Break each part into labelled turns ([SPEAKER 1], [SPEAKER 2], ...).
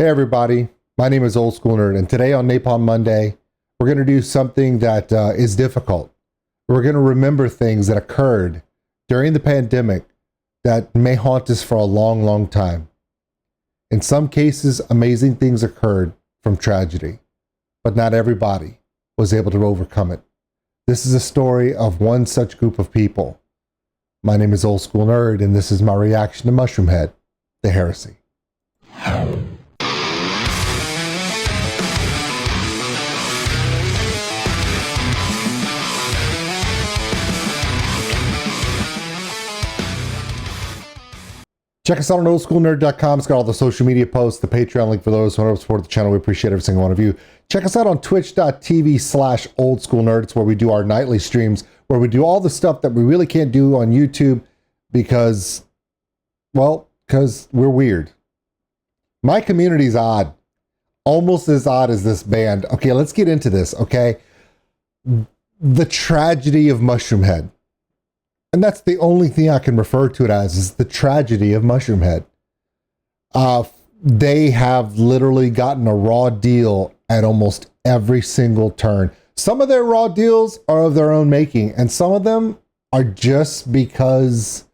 [SPEAKER 1] Hey everybody, my name is Old School Nerd, and today on Napalm Monday, we're going to do something that is difficult. We're going to remember things that occurred during the pandemic that may haunt us for a long, long time. In some cases, amazing things occurred from tragedy, but not everybody was able to overcome it. This is a story of one such group of people. My name is Old School Nerd, and this is my reaction to Mushroomhead, the Heresy. Check us out on oldschoolnerd.com. It's got all the social media posts, the Patreon link for those who want to support the channel. We appreciate every single one of you. Check us out on twitch.tv/oldschoolnerd. It's where we do our nightly streams, where we do all the stuff that we really can't do on YouTube because we're weird. My community's odd. Almost as odd as this band. Okay, let's get into this, okay? The tragedy of Mushroomhead. And that's the only thing I can refer to it as, is the tragedy of Mushroomhead. They have literally gotten a raw deal at almost every single turn. Some of their raw deals are of their own making, and some of them are just because,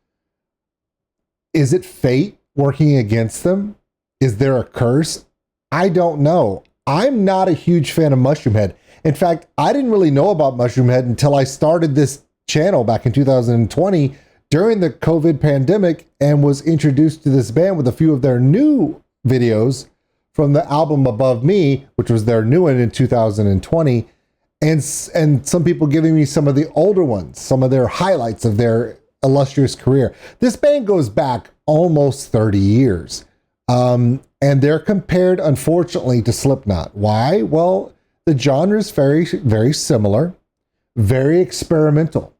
[SPEAKER 1] is it fate working against them? Is there a curse? I don't know. I'm not a huge fan of Mushroomhead. In fact, I didn't really know about Mushroomhead until I started this channel back in 2020 during the COVID pandemic and was introduced to this band with a few of their new videos from the album Above Me, which was their new one in 2020, and some people giving me some of the older ones, some of their highlights of their illustrious career. This band goes back almost 30 years, and they're compared, unfortunately, to Slipknot. Why? Well, the genre is very, very similar, very experimental,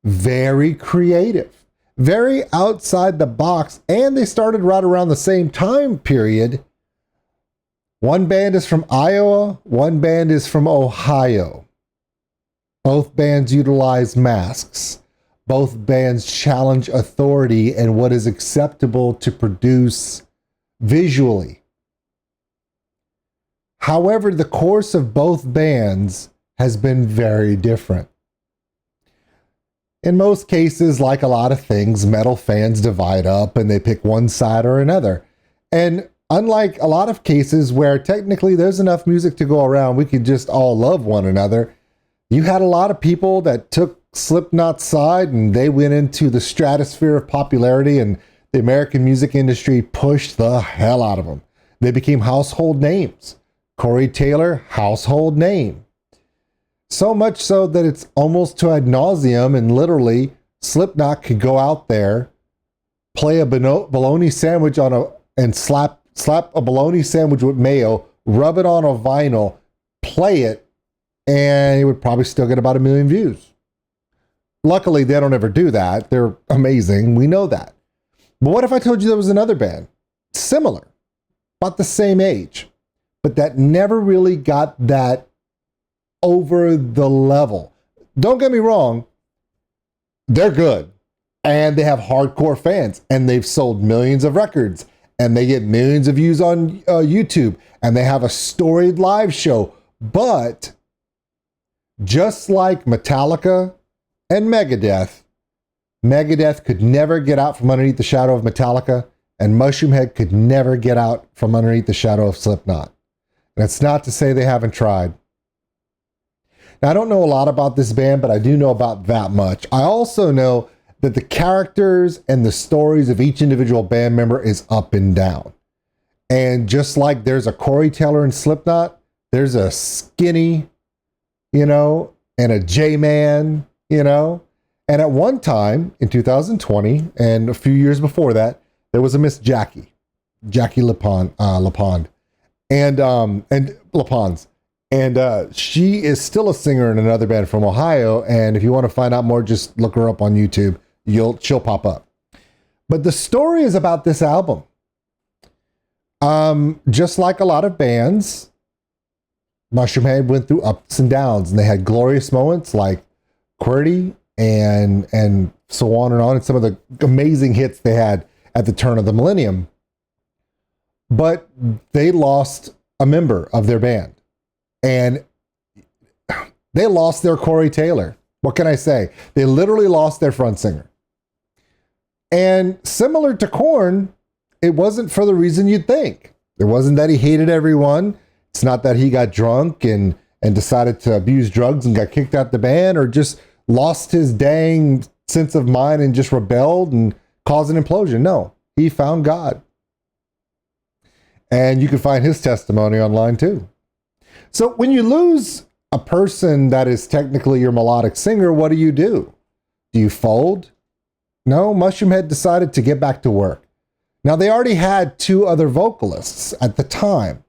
[SPEAKER 1] very creative, very outside the box, and they started right around the same time period. One band is from Iowa, one band is from Ohio. Both bands utilize masks. Both bands challenge authority and what is acceptable to produce visually. However, the course of both bands has been very different. In most cases, like a lot of things, metal fans divide up and they pick one side or another. And unlike a lot of cases where technically there's enough music to go around, we could just all love one another, you had a lot of people that took Slipknot's side and they went into the stratosphere of popularity, and the American music industry pushed the hell out of them. They became household names. Corey Taylor, household name. So much so that it's almost to ad nauseum, and literally Slipknot could go out there, play a bologna sandwich and slap a bologna sandwich with mayo, rub it on a vinyl, play it, and it would probably still get about 1 million views. Luckily, they don't ever do that. They're amazing. We know that. But what if I told you there was another band, similar, about the same age, but that never really got that over the level? Don't get me wrong, they're good, and they have hardcore fans, and they've sold millions of records, and they get millions of views on YouTube, and they have a storied live show. But just like Metallica and Megadeth could never get out from underneath the shadow of Metallica, and Mushroomhead could never get out from underneath the shadow of Slipknot. And it's not to say they haven't tried. Now, I don't know a lot about this band, but I do know about that much. I also know that the characters and the stories of each individual band member is up and down. And just like there's a Corey Taylor in Slipknot, there's a Skinny, and a J-Man, And at one time in 2020 and a few years before that, there was a Miss Jackie LaPond, and LaPonds. And she is still a singer in another band from Ohio. And if you want to find out more, just look her up on YouTube. She'll pop up. But the story is about this album. Just like a lot of bands, Mushroomhead went through ups and downs, and they had glorious moments like QWERTY and so on and on, and some of the amazing hits they had at the turn of the millennium. but they lost a member of their band, and they lost their Corey Taylor. What can I say? They literally lost their front singer. And similar to Korn, it wasn't for the reason you'd think. It wasn't that he hated everyone. It's not that he got drunk and decided to abuse drugs and got kicked out the band, or just lost his dang sense of mind and just rebelled and caused an implosion. No, he found God. And you can find his testimony online too. So when you lose a person that is technically your melodic singer, what do? Do you fold? No, Mushroomhead decided to get back to work. Now, they already had two other vocalists at the time,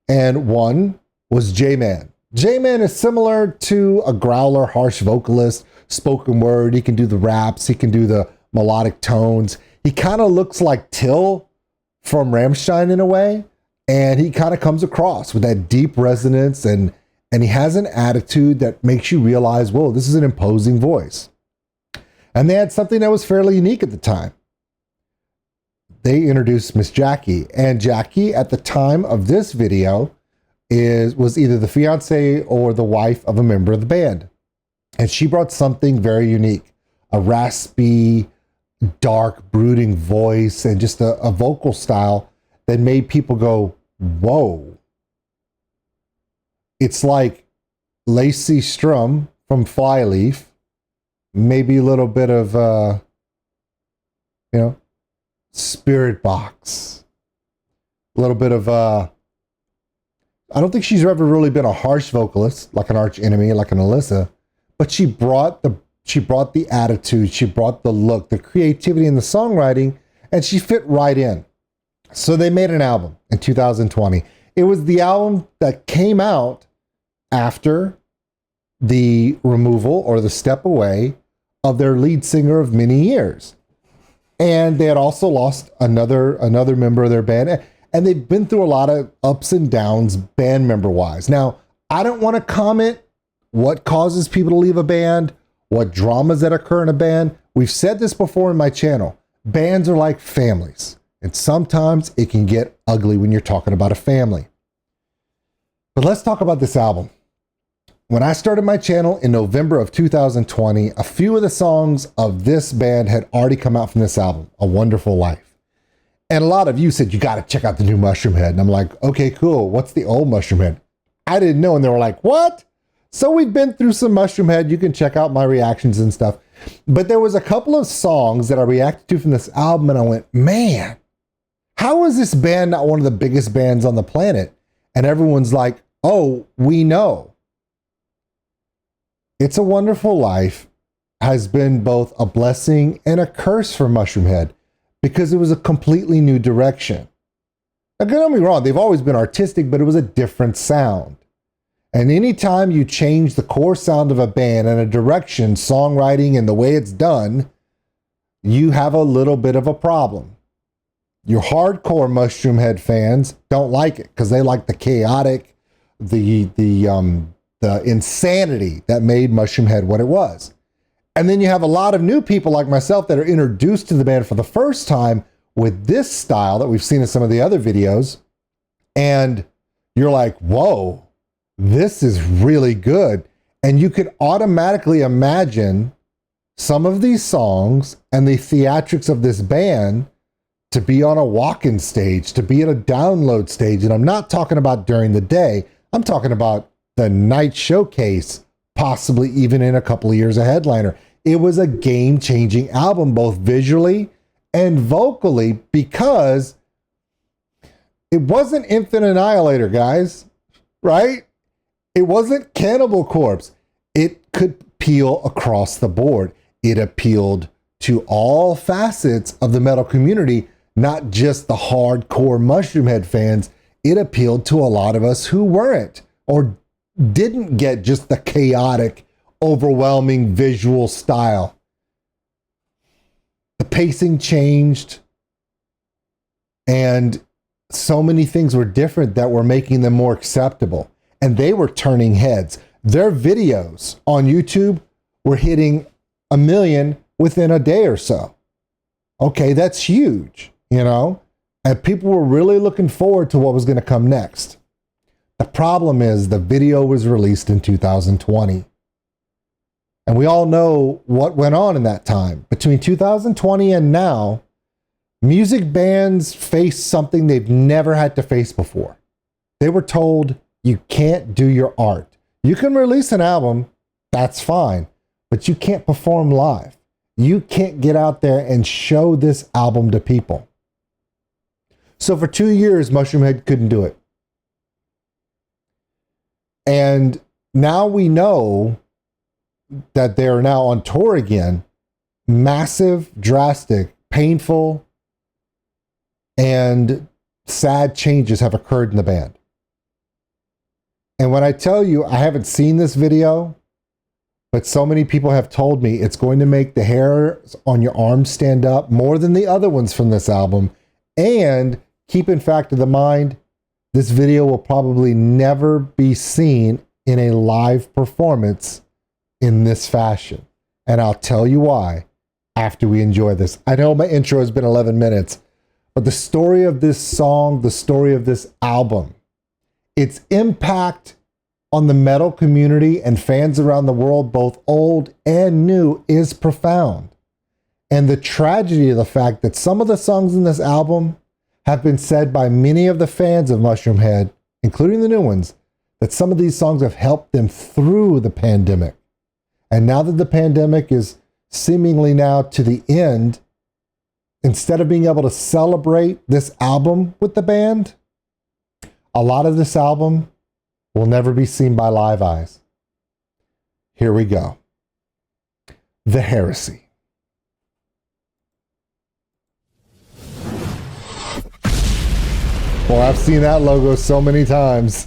[SPEAKER 1] and one was J-Man. J-Man is similar to a growler, harsh vocalist, spoken word. He can do the raps. He can do the melodic tones. He kind of looks like Till from Rammstein in a way, and he kind of comes across with that deep resonance, and he has an attitude that makes you realize, whoa, this is an imposing voice. And they had something that was fairly unique at the time. They introduced Miss Jackie, and Jackie at the time of this video was either the fiance or the wife of a member of the band. And she brought something very unique, a raspy, dark, brooding voice, and just a vocal style that made people go, whoa. It's like Lacey Strum from Flyleaf, maybe a little bit of, Spirit Box, a little bit of, I don't think she's ever really been a harsh vocalist, like an Arch Enemy, like an Alyssa, but she brought the attitude, she brought the look, the creativity in the songwriting, and she fit right in. So they made an album in 2020. It was the album that came out after the removal or the step away of their lead singer of many years. And they had also lost another member of their band. And they've been through a lot of ups and downs band member wise. Now, I don't want to comment what causes people to leave a band, what dramas that occur in a band. We've said this before in my channel. Bands are like families. And sometimes it can get ugly when you're talking about a family. But let's talk about this album. When I started my channel in November of 2020, a few of the songs of this band had already come out from this album, A Wonderful Life. And a lot of you said, you got to check out the new Mushroomhead. And I'm like, okay, cool. What's the old Mushroomhead? I didn't know. And they were like, what? So we've been through some Mushroomhead. You can check out my reactions and stuff. But there was a couple of songs that I reacted to from this album. And I went, man, how is this band not one of the biggest bands on the planet? And everyone's like, oh, we know. It's a Wonderful Life has been both a blessing and a curse for Mushroomhead because it was a completely new direction. Now, don't get me wrong, they've always been artistic, but it was a different sound. And anytime you change the core sound of a band and a direction, songwriting, and the way it's done, you have a little bit of a problem. Your hardcore Mushroomhead fans don't like it because they like the chaotic, the insanity that made Mushroomhead what it was. And then you have a lot of new people like myself that are introduced to the band for the first time with this style that we've seen in some of the other videos. And you're like, whoa, this is really good. And you can automatically imagine some of these songs and the theatrics of this band to be on a walk-in stage, to be at a download stage. And I'm not talking about during the day. I'm talking about the night showcase, possibly even in a couple of years a headliner. It was a game-changing album, both visually and vocally, because it wasn't Infant Annihilator, guys, right? It wasn't Cannibal Corpse. It could appeal across the board. It appealed to all facets of the metal community, not just the hardcore Mushroomhead fans. It appealed to a lot of us who weren't or didn't get just the chaotic, overwhelming visual style. The pacing changed, and so many things were different that were making them more acceptable. And they were turning heads. Their videos on YouTube were hitting 1 million within a day or so. Okay, that's huge, you know? And people were really looking forward to what was going to come next. The problem is the video was released in 2020. And we all know what went on in that time. Between 2020 and now, music bands face something they've never had to face before. They were told, you can't do your art. You can release an album, that's fine, but you can't perform live. You can't get out there and show this album to people. So for 2 years, Mushroomhead couldn't do it. And now we know that they are now on tour again. Massive, drastic, painful, and sad changes have occurred in the band. And when I tell you, I haven't seen this video, but so many people have told me it's going to make the hairs on your arms stand up more than the other ones from this album. And keep in fact of the mind, this video will probably never be seen in a live performance in this fashion. And I'll tell you why after we enjoy this. I know my intro has been 11 minutes, but the story of this song, the story of this album, its impact on the metal community and fans around the world, both old and new, is profound. And the tragedy of the fact that some of the songs in this album have been said by many of the fans of Mushroomhead, including the new ones, that some of these songs have helped them through the pandemic. And now that the pandemic is seemingly now to the end, instead of being able to celebrate this album with the band, a lot of this album will never be seen by live eyes. Here we go. The Heresy. Well, I've seen that logo so many times.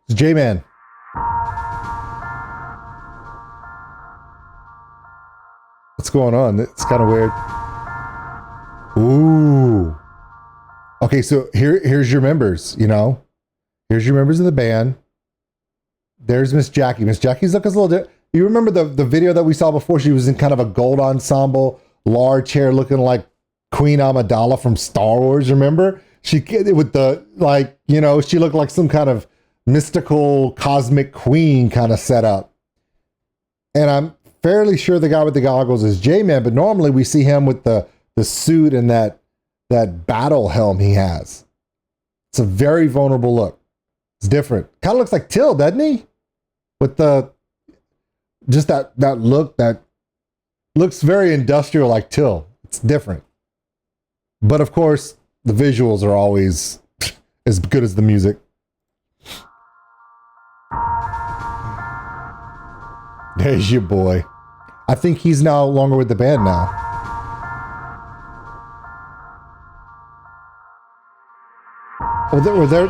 [SPEAKER 1] It's J-Man. What's going on? It's kind of weird. Ooh. Okay, so here's your members, you know? Here's your members of the band. There's Miss Jackie. Miss Jackie's looking a little different. You remember the video that we saw before? She was in kind of a gold ensemble, large hair, looking like Queen Amidala from Star Wars, remember? She, with the, like, you know, she looked like some kind of mystical cosmic queen kind of setup. And I'm fairly sure the guy with the goggles is J-Man, but normally we see him with the suit and that battle helm he has. It's a very vulnerable look. It's different. Kind of looks like Till, doesn't he? With the just that look that looks very industrial like Till. It's different. But of course, the visuals are always as good as the music. There's your boy. I think he's no longer with the band now. Were there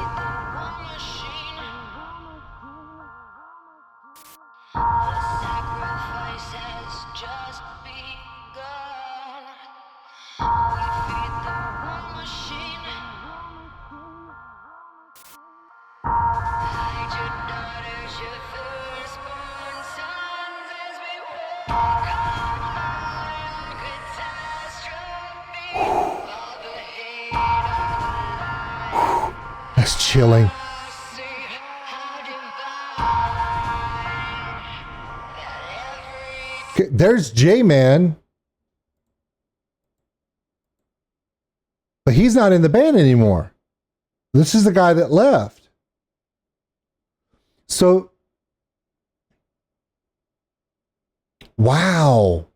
[SPEAKER 1] That's chilling. Okay, there's J-Man. But he's not in the band anymore. This is the guy that left. So, wow.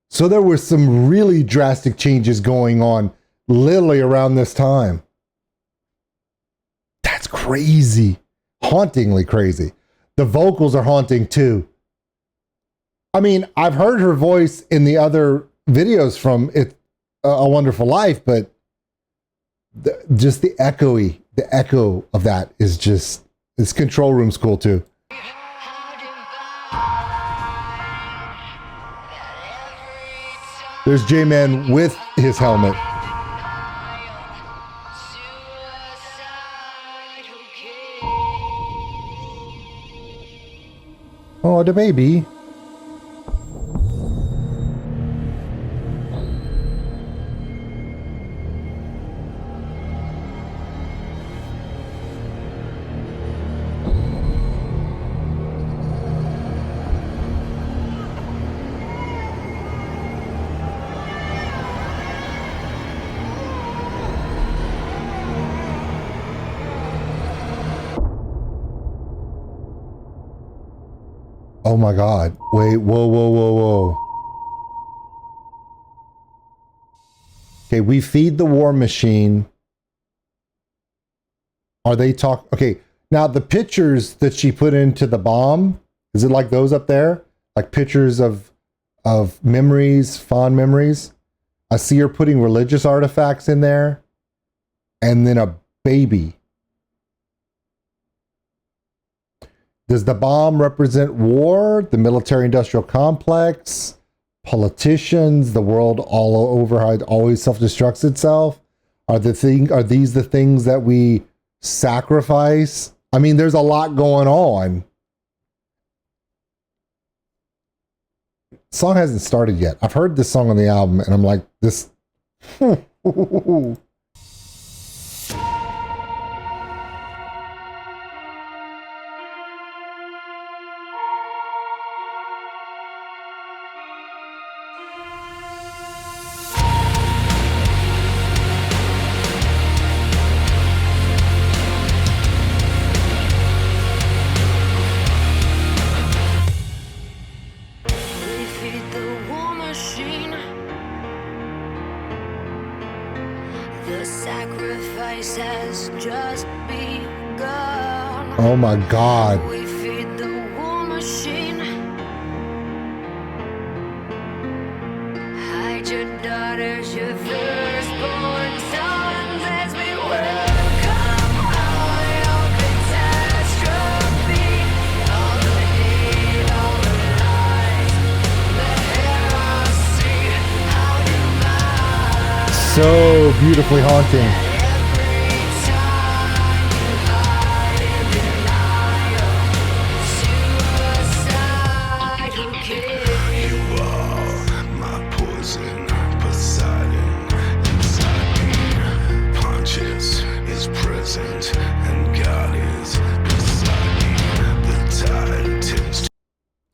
[SPEAKER 1] So there were some really drastic changes going on literally around this time. That's crazy. Hauntingly crazy. The vocals are haunting too. I mean, I've heard her voice in the other videos from It's a Wonderful Life, but just the echo of that is just, it's Control Room's cool too. There's J-Man with his helmet. Oh, the baby. Oh my God. Wait, whoa, whoa, whoa, whoa. Okay, we feed the war machine. Are they talk? Okay, now the pictures that she put into the bomb, is it like those up there? Like pictures of memories, fond memories? I see her putting religious artifacts in there. And then a baby. Does the bomb represent war, the military-industrial complex, politicians, the world all over how it always self-destructs itself? Are these the things that we sacrifice? I mean, there's a lot going on. Song hasn't started yet. I've heard this song on the album, and I'm like, this. Oh my God.
[SPEAKER 2] We feed the war machine. Hide your daughters, your firstborn sons, as we welcome all your catastrophe. All the hate, all the lies, the heresy, how divine.
[SPEAKER 1] So beautifully haunting.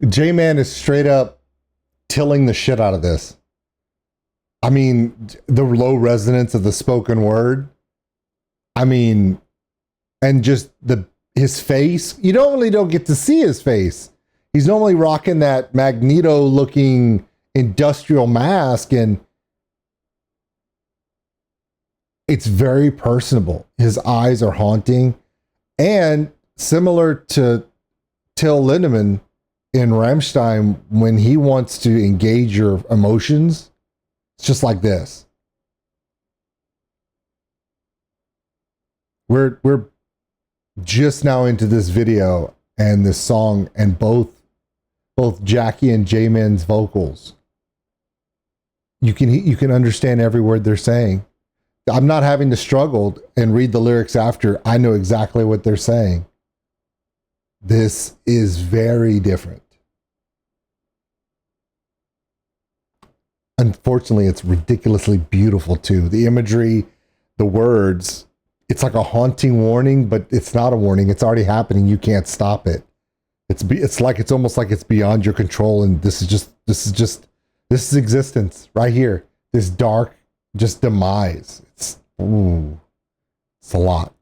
[SPEAKER 1] J-Man is straight up tilling the shit out of this. I mean, the low resonance of the spoken word. I mean, and just his face. You normally don't get to see his face. He's normally rocking that Magneto-looking industrial mask, and it's very personable. His eyes are haunting, and similar to Till Lindemann in Rammstein, when he wants to engage your emotions, it's just like this. We're just now into this video and this song, and both Jackie and J-Man's vocals. You can understand every word they're saying. I'm not having to struggle and read the lyrics after. I know exactly what they're saying. This is very different. Unfortunately, it's ridiculously beautiful too. The imagery, the words, it's like a haunting warning, but it's not a warning. It's already happening. You can't stop it. It's almost like it's beyond your control. And this is existence right here. This dark, just demise. It's a lot.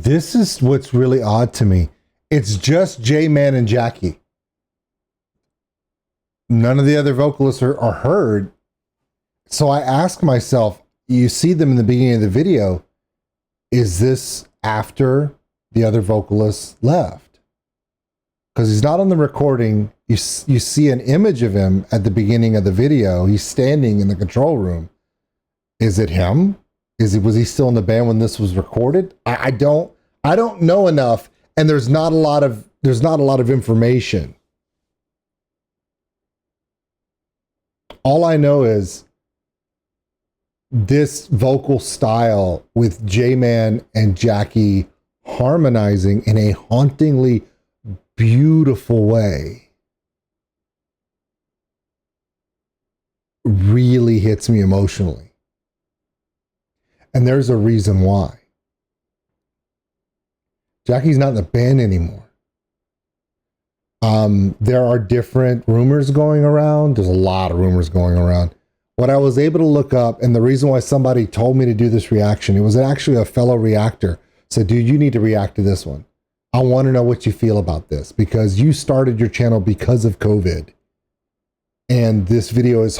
[SPEAKER 1] this is what's really odd to me. It's just J-Man and Jackie. None of the other vocalists are heard. So I ask myself, you see them in the beginning of the video. Is this after the other vocalists left? Because he's not on the recording. You see an image of him at the beginning of the video. He's standing in the control room. Is it him? Was he still in the band when this was recorded? I don't know enough, and there's not a lot of information. All I know is this vocal style with J-Man and Jackie harmonizing in a hauntingly beautiful way really hits me emotionally. And there's a reason why. Jackie's not in the band anymore. There are different rumors going around. There's a lot of rumors going around. What I was able to look up, and the reason why somebody told me to do this reaction, it was actually a fellow reactor said, dude, you need to react to this one. I want to know what you feel about this because you started your channel because of COVID. And this video is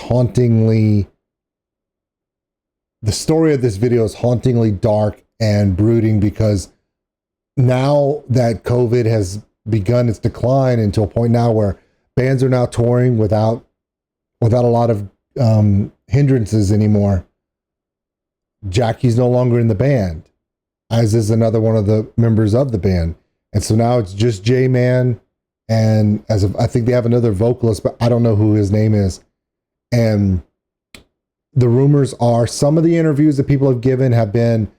[SPEAKER 1] the story of this video is hauntingly dark and brooding because now that COVID has begun its decline into a point now where bands are now touring without a lot of hindrances anymore. Jackie's no longer in the band, as is another one of the members of the band. And so now it's just J-Man, and I think they have another vocalist, but I don't know who his name is. And the rumors are some of the interviews that people have given have been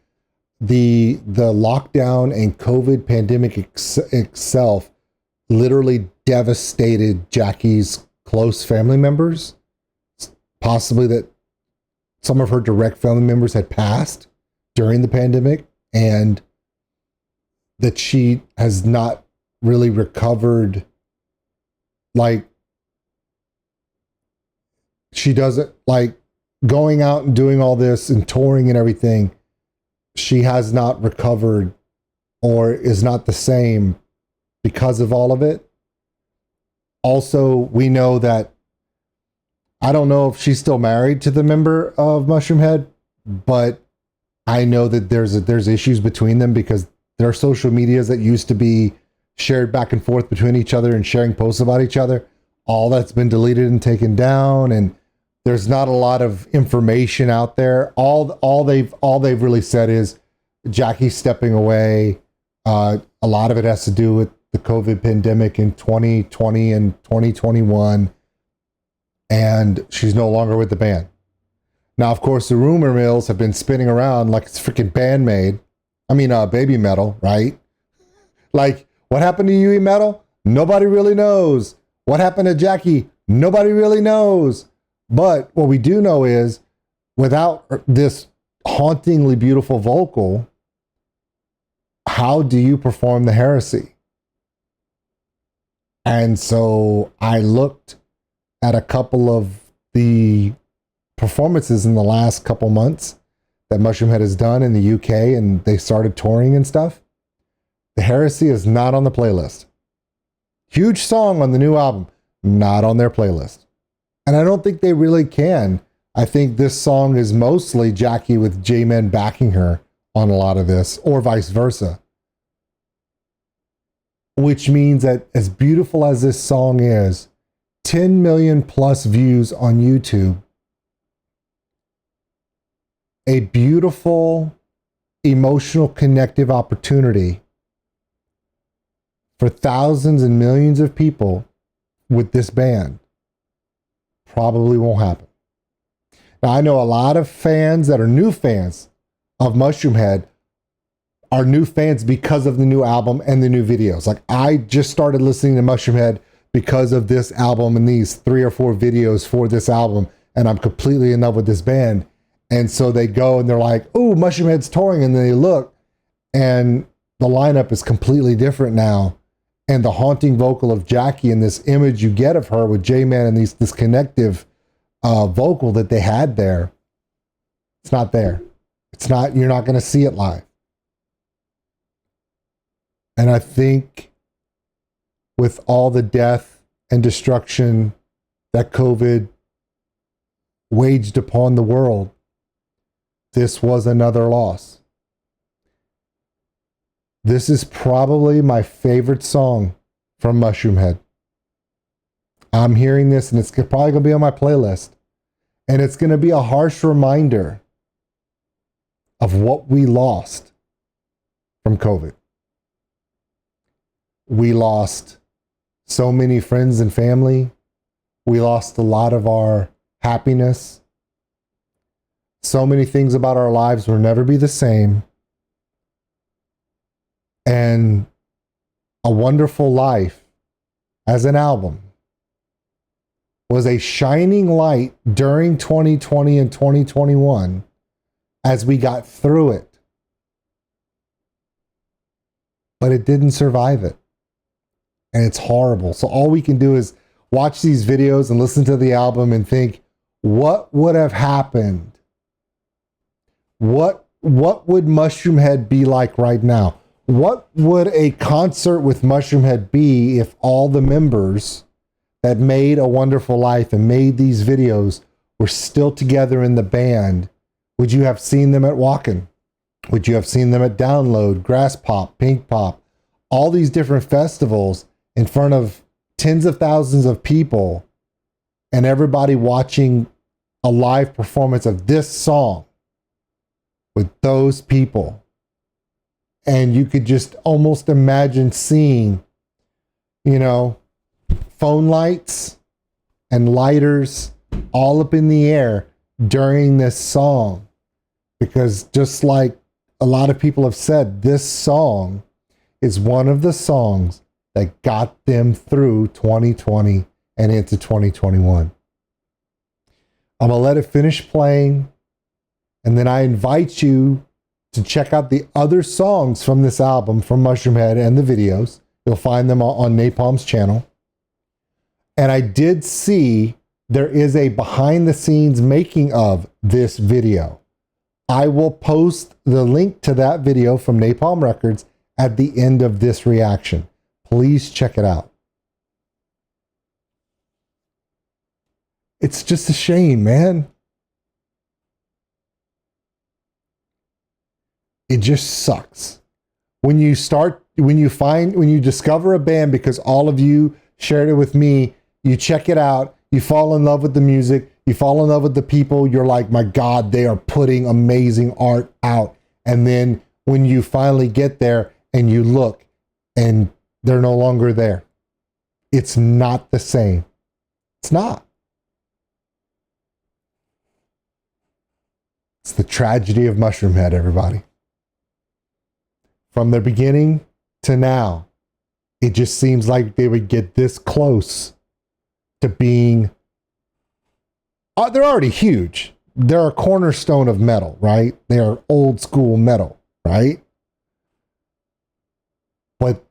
[SPEAKER 1] the lockdown and COVID pandemic itself literally devastated Jackie's close family members. Possibly that some of her direct family members had passed during the pandemic and that she has not really recovered. Like, she doesn't like going out and doing all this and touring and everything. She has not recovered or is not the same because of all of it. Also, we know that I don't know if she's still married to the member of Mushroomhead, but I know that there's issues between them because there are social medias that used to be shared back and forth between each other and sharing posts about each other. All that's been deleted and taken down, and there's not a lot of information out there. All they've really said is Jackie's stepping away. A lot of it has to do with the COVID pandemic in 2020 and 2021. And she's no longer with the band. Now, of course, the rumor mills have been spinning around like it's freaking Baby Metal, right? Like, what happened to Yui Metal? Nobody really knows. What happened to Jackie? Nobody really knows. But what we do know is, without this hauntingly beautiful vocal, how do you perform the Heresy? And so I looked at a couple of the performances in the last couple months that Mushroomhead has done in the UK, and they started touring and stuff. The Heresy is not on the playlist. Huge song on the new album, not on their playlist. And I don't think they really can. I think this song is mostly Jackie with J-Man backing her on a lot of this, or vice versa. Which means that as beautiful as this song is, 10 million plus views on YouTube, a beautiful, emotional, connective opportunity for thousands and millions of people with this band probably won't happen. Now, I know a lot of fans that are new fans of Mushroomhead are new fans because of the new album and the new videos. Like, I just started listening to Mushroomhead because of this album and these 3 or 4 videos for this album, and I'm completely in love with this band. And so they go and they're like, oh, Mushroomhead's touring, and then they look and the lineup is completely different now. And the haunting vocal of Jackie and this image you get of her with J-Man and this connective vocal that they had there, it's not there. It's not, you're not going to see it live. And I think with all the death and destruction that COVID waged upon the world, this was another loss. This is probably my favorite song from Mushroomhead. I'm hearing this and it's probably going to be on my playlist. And it's going to be a harsh reminder of what we lost from COVID. We lost so many friends and family. We lost a lot of our happiness. So many things about our lives will never be the same. And A Wonderful Life as an album was a shining light during 2020 and 2021 as we got through it. But it didn't survive it. And it's horrible. So all we can do is watch these videos and listen to the album and think, what would have happened? What would Mushroomhead be like right now? What would a concert with Mushroomhead be if all the members that made A Wonderful Life and made these videos were still together in the band? Would you have seen them at Walkin'? Would you have seen them at Download, Grass Pop, Pink Pop, all these different festivals in front of tens of thousands of people and everybody watching a live performance of this song with those people? And you could just almost imagine seeing, phone lights and lighters all up in the air during this song. Because just like a lot of people have said, this song is one of the songs that got them through 2020 and into 2021. I'm going to let it finish playing. And then I invite you to check out the other songs from this album from Mushroomhead and the videos. You'll find them on Napalm's channel. And I did see there is a behind the scenes making of this video. I will post the link to that video from Napalm Records at the end of this reaction. Please check it out. It's just a shame, man. It just sucks. When you discover a band because all of you shared it with me, you check it out, you fall in love with the music, you fall in love with the people, you're like, my God, they are putting amazing art out. And then when you finally get there and you look and they're no longer there, it's not the same. It's not. It's the tragedy of Mushroomhead, everybody. From the beginning to now, it just seems like they would get this close to being... they're already huge. They're a cornerstone of metal, right? They are old school metal, right? But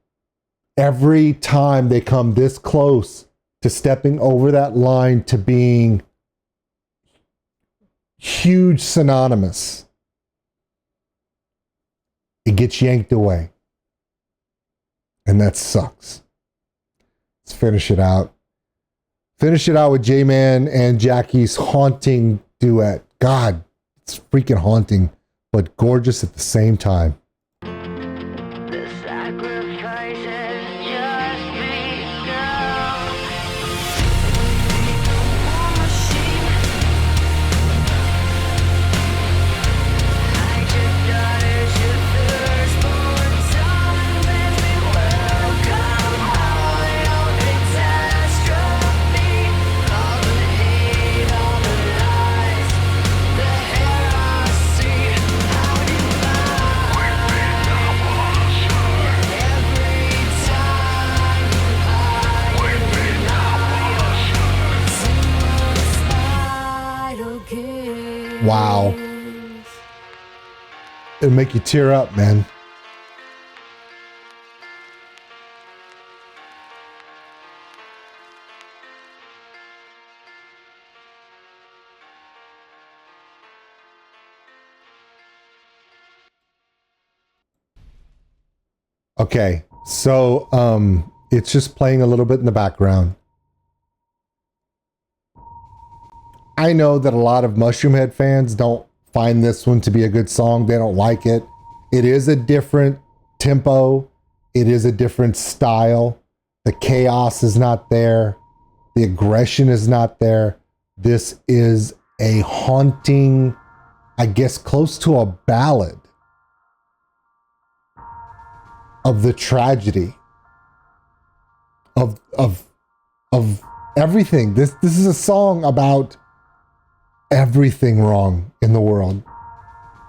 [SPEAKER 1] every time they come this close to stepping over that line to being huge synonymous, it gets yanked away. And that sucks. Let's finish it out. Finish it out with J-Man and Jackie's haunting duet. God, it's freaking haunting, but gorgeous at the same time.
[SPEAKER 2] The sacrifice has just begun. War machine. Hide your daughters, your firstborn sons, as we welcome all your catastrophe. All the hate, all the lies, the heresy. How
[SPEAKER 1] Wow. It'll make you tear up, man. Okay, So it's just playing a little bit in the background. I know that a lot of Mushroomhead fans don't find this one to be a good song. They don't like it. It is a different tempo. It is a different style. The chaos is not there. The aggression is not there. This is a haunting, I guess, close to a ballad of the tragedy of everything. This is a song about everything wrong in the world.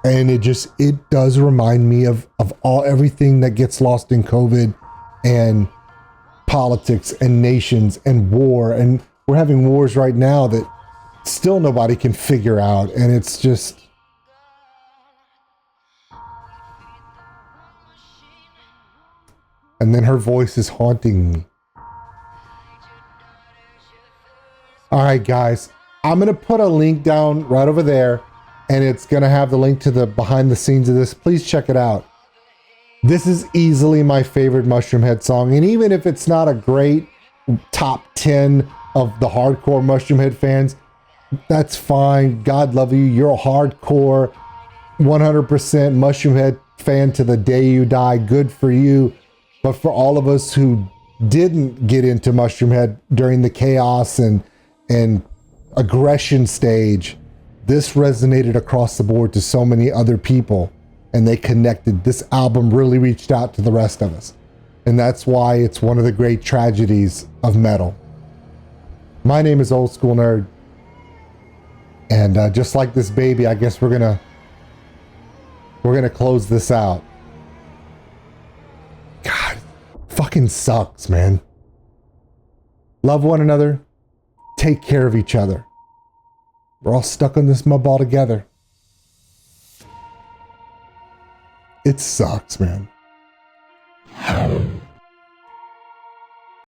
[SPEAKER 1] And it does remind me of everything that gets lost in COVID and politics and nations and war. And we're having wars right now that still nobody can figure out. And it's just, and then her voice is haunting me. All right, guys, I'm going to put a link down right over there, and it's going to have the link to the behind the scenes of this. Please check it out. This is easily my favorite Mushroomhead song. And even if it's not a great top 10 of the hardcore Mushroomhead fans, that's fine. God love you. You're a hardcore 100% Mushroomhead fan to the day you die. Good for you. But for all of us who didn't get into Mushroomhead during the chaos and aggression stage, this resonated across the board to so many other people, and they connected. This album really reached out to the rest of us, and that's why it's one of the great tragedies of metal. My name is Old School Nerd, and just like this baby, I guess we're gonna close this out. God, fucking sucks, man. Love one another. Take care of each other. We're all stuck on this mud ball together. It sucks, man.